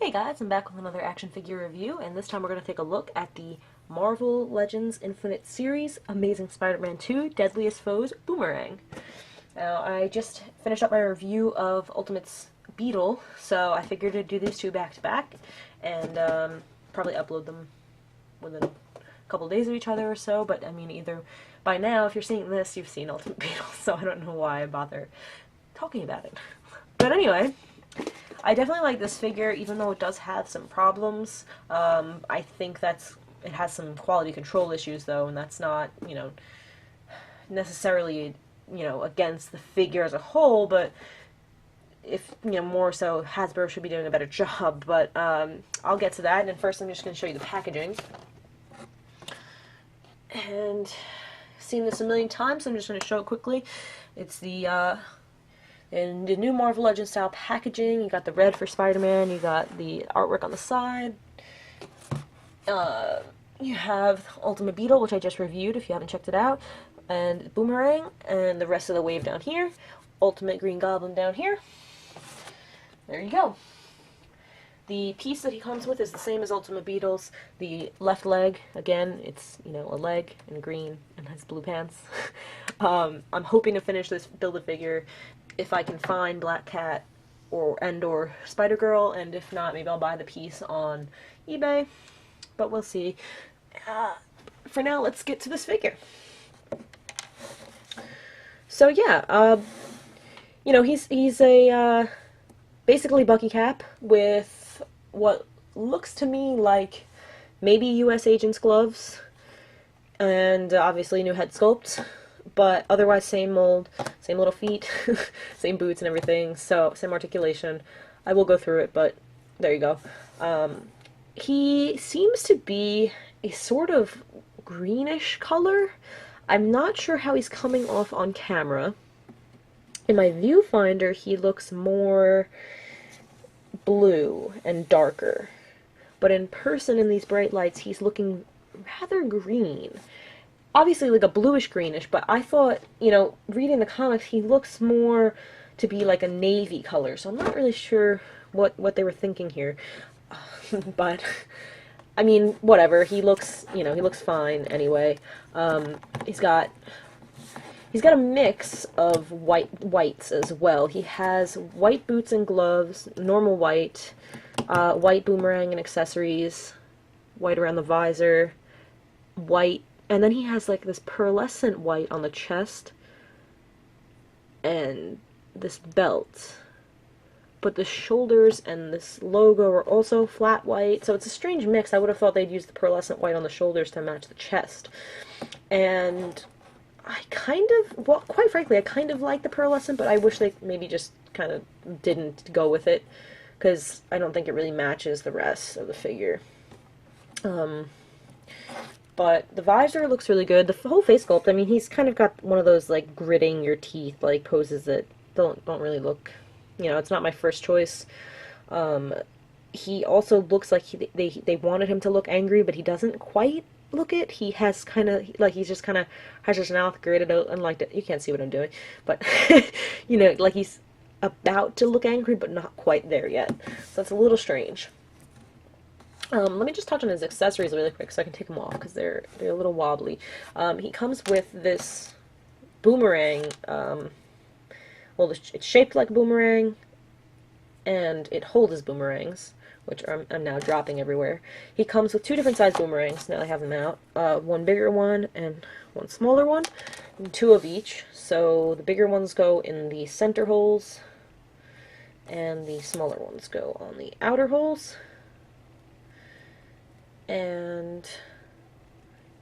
Hey guys, I'm back with another action figure review, and this time we're going to take a look at the Marvel Legends Infinite Series Amazing Spider-Man 2 Deadliest Foes Boomerang. Now, I just finished up my review of Ultimate's Beetle, so I figured to do these two back to back, and probably upload them within a couple days of each other or so, but I mean, either by now, if you're seeing this, you've seen Ultimate Beetle, so I don't know why I bother talking about it. But anyway, I definitely like this figure, even though it does have some problems. I think it has some quality control issues, though, and that's not, necessarily, against the figure as a whole, but if, more so, Hasbro should be doing a better job. But I'll get to that, and first I'm just going to show you the packaging. And I've seen this a million times, so I'm just going to show it quickly. It's in the new Marvel Legends style packaging. You got the red for Spider-Man, you got the artwork on the side. You have Ultimate Beetle, which I just reviewed if you haven't checked it out, and Boomerang, and the rest of the wave down here. Ultimate Green Goblin down here. There you go. The piece that he comes with is the same as Ultimate Beetle's. The left leg, again, it's, a leg in green and has blue pants. I'm hoping to finish this Build-A-Figure if I can find Black Cat or Spider-Girl, and if not, maybe I'll buy the piece on eBay, but we'll see. For now, let's get to this figure. So yeah, he's a basically Bucky Cap with what looks to me like maybe U.S. agent's gloves, and obviously new head sculpt, but otherwise same mold, same little feet, same boots and everything, so same articulation. I will go through it, but there you go. He seems to be a sort of greenish color. I'm not sure how he's coming off on camera. In my viewfinder, he looks more blue and darker, but in person in these bright lights he's looking rather green, obviously like a bluish greenish, but I thought, reading the comics, he looks more to be like a navy color, so I'm not really sure what they were thinking here. But I mean, whatever, he looks fine anyway. He's got a mix of whites as well. He has white boots and gloves, normal white, white boomerang and accessories, white around the visor, white, and then he has like this pearlescent white on the chest, and this belt. But the shoulders and this logo are also flat white, so it's a strange mix. I would have thought they'd use the pearlescent white on the shoulders to match the chest. And I quite frankly, I kind of like the pearlescent, but I wish they maybe just kind of didn't go with it, because I don't think it really matches the rest of the figure. But the visor looks really good. The whole face sculpt, I mean, he's kind of got one of those, like, gritting your teeth, like, poses that don't really look, it's not my first choice. He also looks like they wanted him to look angry, but he doesn't quite look it. He has kind of, like, he's just kind of has his mouth gritted out, and like, you can't see what I'm doing, but, like he's about to look angry, but not quite there yet. So that's a little strange. Let me just touch on his accessories really quick so I can take them off, because they're a little wobbly. He comes with this boomerang. Well, it's shaped like a boomerang, and it holds his boomerangs, which I'm now dropping everywhere. He comes with two different size boomerangs, now I have them out. One bigger one and one smaller one, and two of each. So the bigger ones go in the center holes, and the smaller ones go on the outer holes. And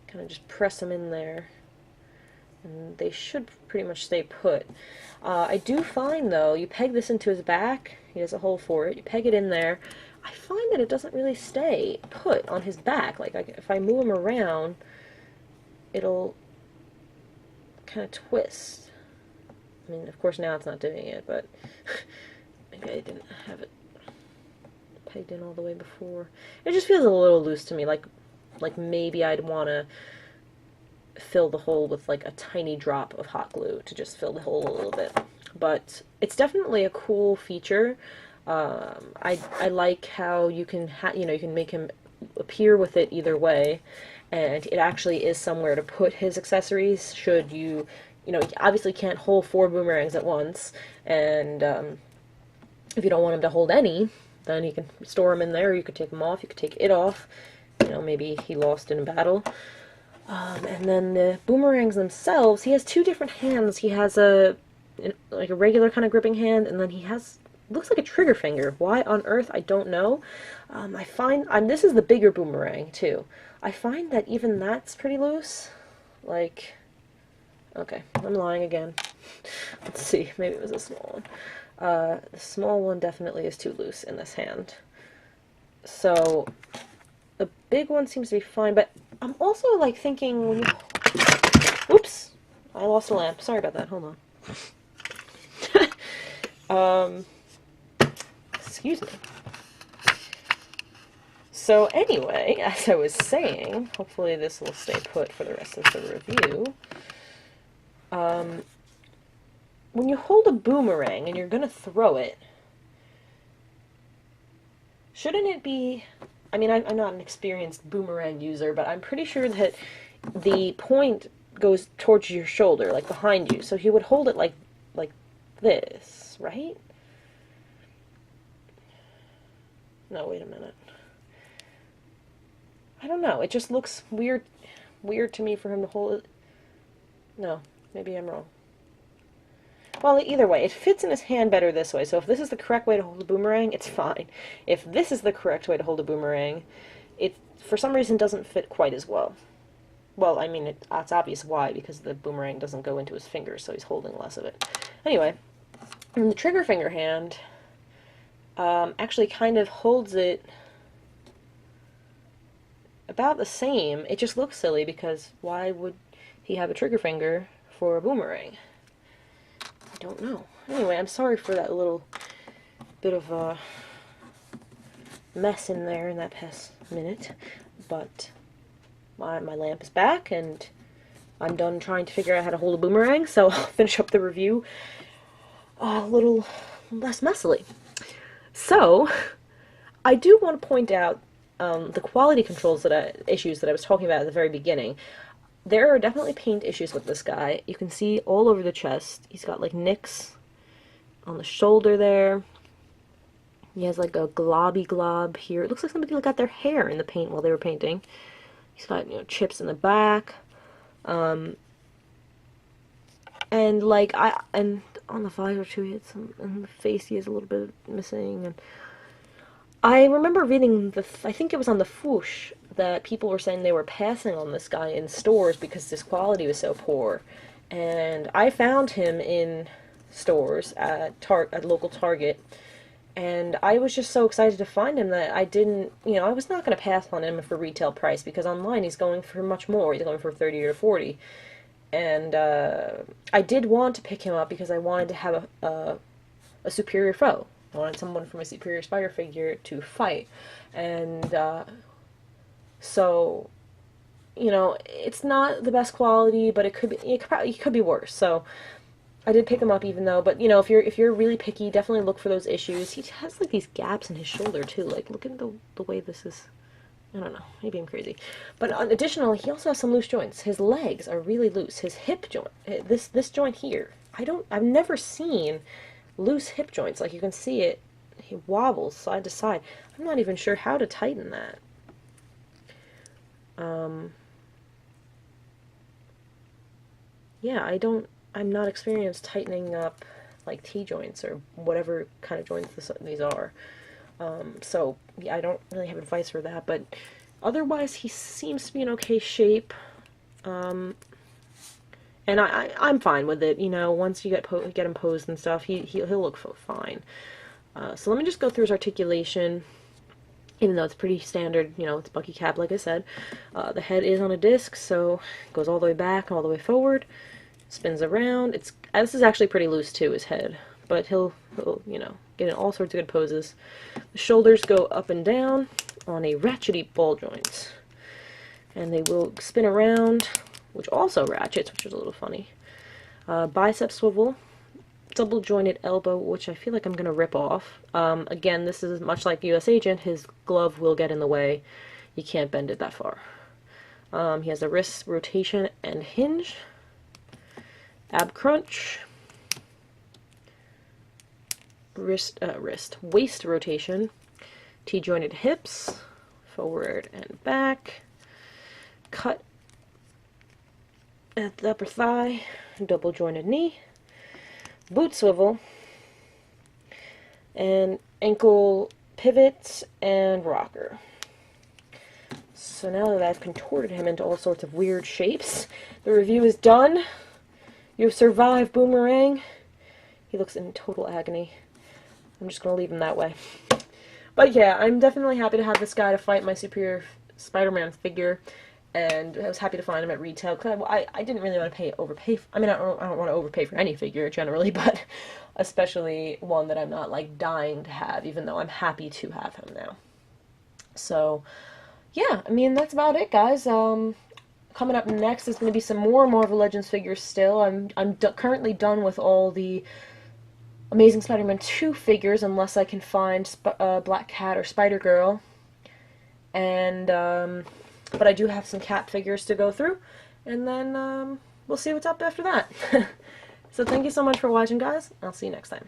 kind of just press them in there, and they should pretty much stay put. I do find, though, you peg this into his back, he has a hole for it, you peg it in there, I find that it doesn't really stay put on his back. Like, if I move him around, it'll kind of twist. I mean, of course now it's not doing it, but maybe I didn't have it pegged in all the way before. It just feels a little loose to me, like maybe I'd want to fill the hole with like a tiny drop of hot glue to just fill the hole a little bit. But it's definitely a cool feature. I like how you can you can make him appear with it either way, and it actually is somewhere to put his accessories should you, you obviously can't hold 4 boomerangs at once, and if you don't want him to hold any, then you can store him in there. You could take them off. You could take it off. Maybe he lost in a battle. And then the boomerangs themselves, he has 2 different hands. He has like a regular kind of gripping hand, and then he has looks like a trigger finger. Why on earth, I don't know. I find this is the bigger boomerang too. I find that even that's pretty loose. Like, okay, I'm lying again. Let's see, maybe it was a small one. The small one definitely is too loose in this hand. So the big one seems to be fine, but I'm also like thinking when you... Oops! I lost a lamp. Sorry about that. Hold on. Excuse me. So anyway, as I was saying, hopefully this will stay put for the rest of the review. When you hold a boomerang and you're going to throw it, shouldn't it be... I mean, I'm not an experienced boomerang user, but I'm pretty sure that the point goes towards your shoulder, like behind you. So he would hold it like this, right? No, wait a minute. I don't know. It just looks weird to me for him to hold it. No, maybe I'm wrong. Well, either way, it fits in his hand better this way. So if this is the correct way to hold a boomerang, it's fine. If this is the correct way to hold a boomerang, it, for some reason, doesn't fit quite as well. Well, I mean, it's obvious why, because the boomerang doesn't go into his fingers, so he's holding less of it. Anyway, the trigger finger hand actually kind of holds it about the same. It just looks silly, because why would he have a trigger finger for a boomerang? I don't know. Anyway, I'm sorry for that little bit of a mess in there in that past minute, but my lamp is back, and I'm done trying to figure out how to hold a boomerang, so I'll finish up the review a little less messily. So, I do want to point out the quality controls issues that I was talking about at the very beginning. There are definitely paint issues with this guy. You can see all over the chest. He's got like nicks on the shoulder there. He has like a globby glob here. It looks like somebody got their hair in the paint while they were painting. He's got, chips in the back. And like and on the visor too, he had some, and the face he has a little bit missing. And I remember reading I think it was on the Foosh, that people were saying they were passing on this guy in stores because his quality was so poor. And I found him in stores at local Target, and I was just so excited to find him that I didn't, I was not going to pass on him for retail price, because online he's going for much more. He's going for 30 or 40. And I did want to pick him up because I wanted to have a superior foe. I wanted someone from a superior spider figure to fight. And so, it's not the best quality, but it could be worse. So I did pick him up, even though, but if you're really picky, definitely look for those issues. He has like these gaps in his shoulder too. Like, look at the way this is. I don't know, maybe I'm crazy. But additionally, he also has some loose joints. His legs are really loose. His hip joint, this joint here, I've never seen loose hip joints. Like, you can see it, he wobbles side to side. I'm not even sure how to tighten that. Yeah, I'm not experienced tightening up like T-joints or whatever kind of joints these are. So, yeah, I don't really have advice for that, but otherwise he seems to be in okay shape. And I'm fine with it, once you get him posed and stuff, he'll look fine. So let me just go through his articulation, even though it's pretty standard, it's Bucky Cap, like I said. The head is on a disc, so it goes all the way back, all the way forward, spins around. This is actually pretty loose too, his head, but he'll get in all sorts of good poses. The shoulders go up and down on a ratchety ball joint, and they will spin around, which also ratchets, which is a little funny. Bicep swivel, double jointed elbow, which I feel like I'm going to rip off. Again, this is much like US Agent, his glove will get in the way. You can't bend it that far. He has a wrist rotation and hinge, ab crunch, waist rotation, T-jointed hips, forward and back, cut at the upper thigh, double jointed knee, boot swivel, and ankle pivot and rocker. So now that I've contorted him into all sorts of weird shapes, the review is done. You've survived, Boomerang. He looks in total agony. I'm just going to leave him that way. But yeah, I'm definitely happy to have this guy to fight my Superior Spider-Man figure, and I was happy to find him at retail, because I didn't really want to overpay. I mean, I don't want to overpay for any figure, generally, but especially one that I'm not, like, dying to have, even though I'm happy to have him now. So, yeah, I mean, that's about it, guys. Coming up next is going to be some more Marvel Legends figures still. I'm currently done with all the Amazing Spider-Man 2 figures, unless I can find Black Cat or Spider-Girl. And, but I do have some Cat figures to go through, and then, we'll see what's up after that. So thank you so much for watching, guys. I'll see you next time.